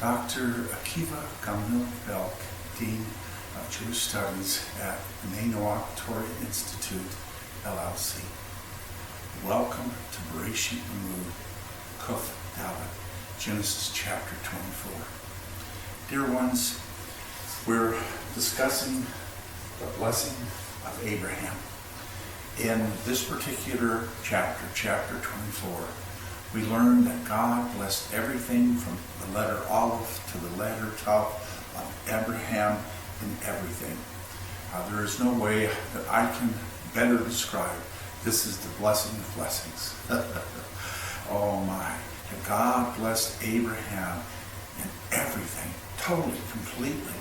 Dr. Akiva Gamliel Belk, Dean of Jewish Studies at Noach Torah Institute, LLC. Welcome to Bereisheit, Limood, Kuf Dalet, Genesis chapter 24. Dear ones, we're discussing the blessing of Abraham. In this particular chapter, chapter 24, we learn that God blessed everything from the letter Aleph to the letter Tav of Abraham in everything. There is no way that I can better describe this is the blessing of blessings. Oh my. God blessed Abraham in everything, totally, completely.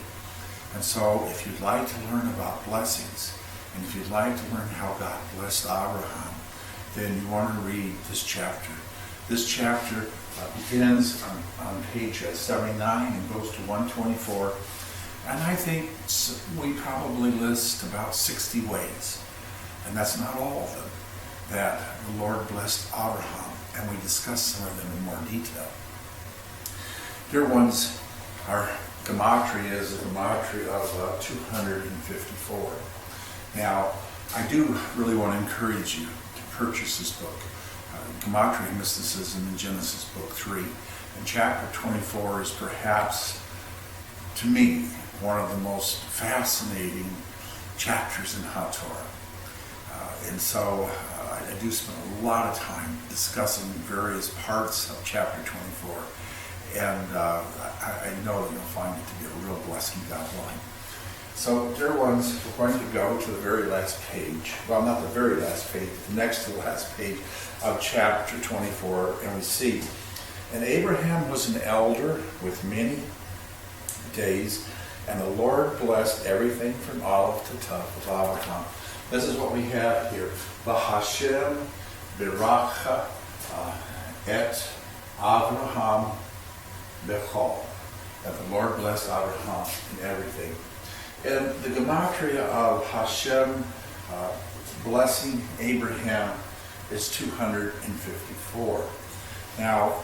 And so if you'd like to learn about blessings, and if you'd like to learn how God blessed Abraham, then you want to read this chapter. This chapter begins on page 79 and goes to 124. And I think we probably list about 60 ways, and that's not all of them, that the Lord blessed Abraham, and we discuss some of them in more detail. Dear ones, our gematria is a gematria of 254. Now, I do really want to encourage you to purchase this book. Gematria Mysticism in Genesis book 3. And chapter 24 is perhaps, to me, one of the most fascinating chapters in Torah. And so I do spend a lot of time discussing various parts of chapter 24. And I know that you'll find it to be a real blessing down the line. So, dear ones, we're going to go to the very last page. Well, not the very last page, but the next to the last page of chapter 24. And we see, and Abraham was an elder with many days, and the Lord blessed everything from Aleph to Tav of Abraham. This is what we have here. V'Hashem biracha et Abraham bechol. That the Lord blessed Abraham in everything. And the gematria of Hashem blessing Abraham is 254. Now,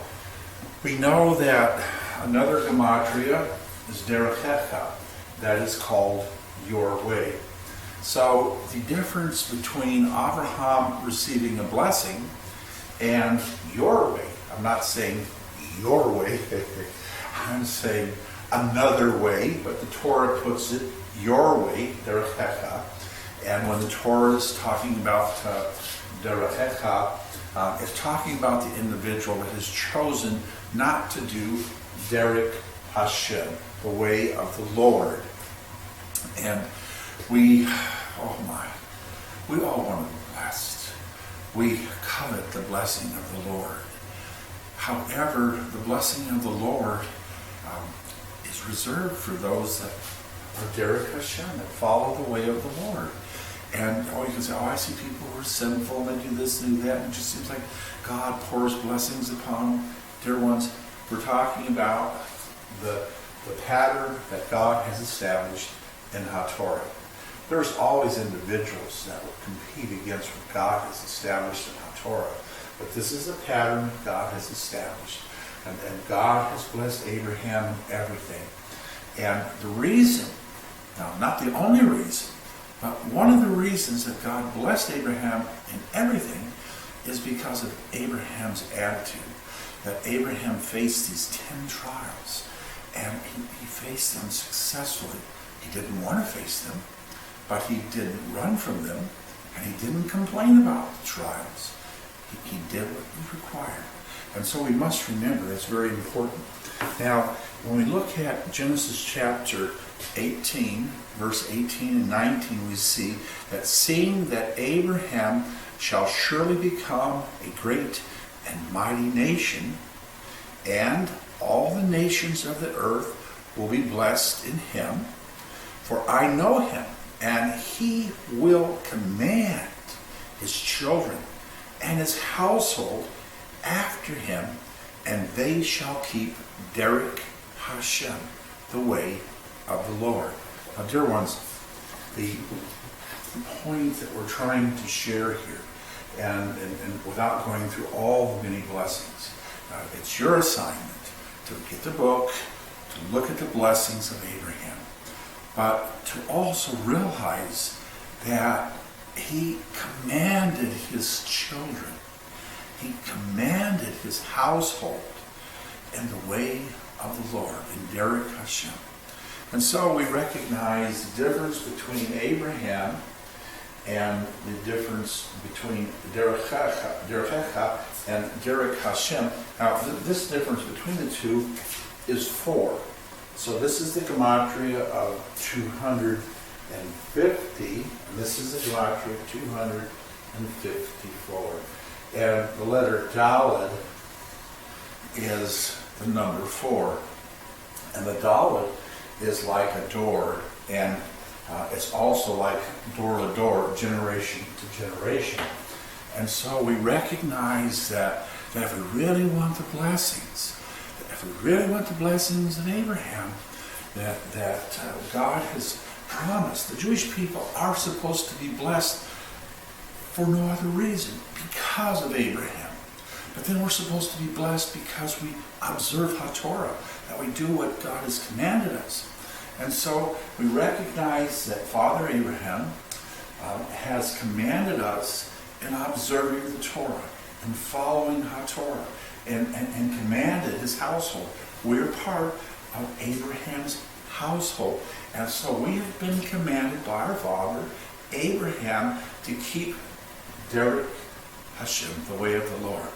we know that another gematria is derechecha, that is called your way. So the difference between Abraham receiving a blessing and your way, I'm not saying your way, I'm saying another way, but the Torah puts it your way, derechecha. And when the Torah is talking about derechecha, it's talking about the individual that has chosen not to do derech Hashem, the way of the Lord. And we all want to be blessed. We covet the blessing of the Lord. However, the blessing of the Lord is reserved for those that are derech Hashem, that follow the way of the Lord. And you can say, I see people who are sinful, and they do this and do that, and it just seems like God pours blessings upon them. Dear ones, we're talking about the pattern that God has established in Torah. There's always individuals that will compete against what God has established in Torah. But this is a pattern that God has established. And God has blessed Abraham in everything. And the reason, now not the only reason, but one of the reasons that God blessed Abraham in everything is because of Abraham's attitude. That Abraham faced these 10 trials, and he faced them successfully. He didn't want to face them, but he didn't run from them, and he didn't complain about the trials. He did what was required. And so we must remember that's very important. Now, when we look at Genesis chapter 18, verse 18 and 19, we see that seeing that Abraham shall surely become a great and mighty nation, and all the nations of the earth will be blessed in him. For I know him, and he will command his children and his household after him, and they shall keep derech Hashem, the way of the Lord. Now, dear ones, the point that we're trying to share here, and without going through all the many blessings, it's your assignment to get the book, to look at the blessings of Abraham, but to also realize that he commanded his children, he commanded his household in the way of the Lord, in Derek Hashem. And so we recognize the difference between Abraham and the difference between Derechecha and Derek Hashem. Now, this difference between the two is 4. So this is the gematria of 250, and this is the gematria of 254. And the letter Daled is the number 4. And the Daled is like a door, and it's also like door to door, generation to generation. And so we recognize that if we really want the blessings, of Abraham, that God has promised, the Jewish people are supposed to be blessed for no other reason, because of Abraham. But then we're supposed to be blessed because we observe HaTorah, that we do what God has commanded us. And so we recognize that Father Abraham has commanded us in observing the Torah and following HaTorah and commanded his household. We're part of Abraham's household. And so we have been commanded by our father Abraham to keep Derek Hashem, the way of the Lord.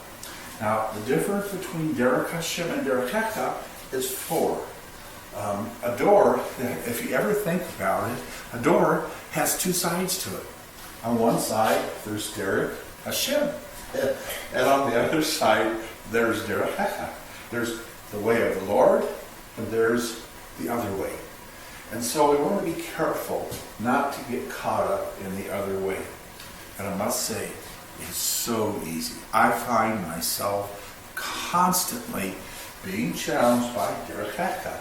Now, the difference between Derek Hashem and Derechecha is 4. A door, if you ever think about it, a door has 2 sides to it. On one side, there's Derek Hashem. And on the other side, there's Derechecha. There's the way of the Lord, and there's the other way. And so we want to be careful not to get caught up in the other way. And I must say, it's so easy. I find myself constantly being challenged by Derechecha.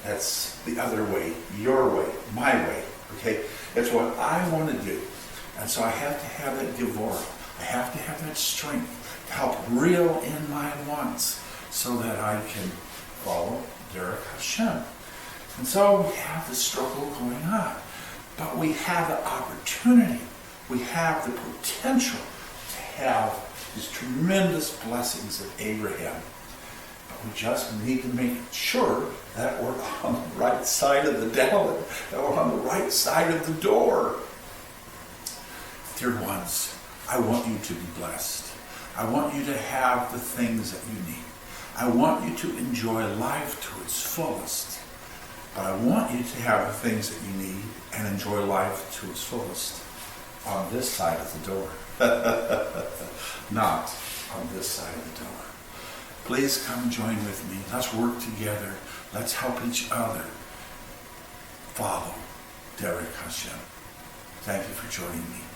That's the other way, your way, my way. Okay? It's what I want to do. And so I have to have that Gevurah. I have to have that strength to help reel in my wants so that I can follow Derek Hashem. And so we have the struggle going on. But we have the opportunity. We have the potential to have these tremendous blessings of Abraham. But we just need to make sure that we're on the right side of the Dalet, that we're on the right side of the door. Dear ones, I want you to be blessed. I want you to have the things that you need. I want you to enjoy life to its fullest. But I want you to have the things that you need and enjoy life to its fullest on this side of the door. Not on this side of the door. Please come join with me. Let's work together. Let's help each other follow Derek Hashem. Thank you for joining me.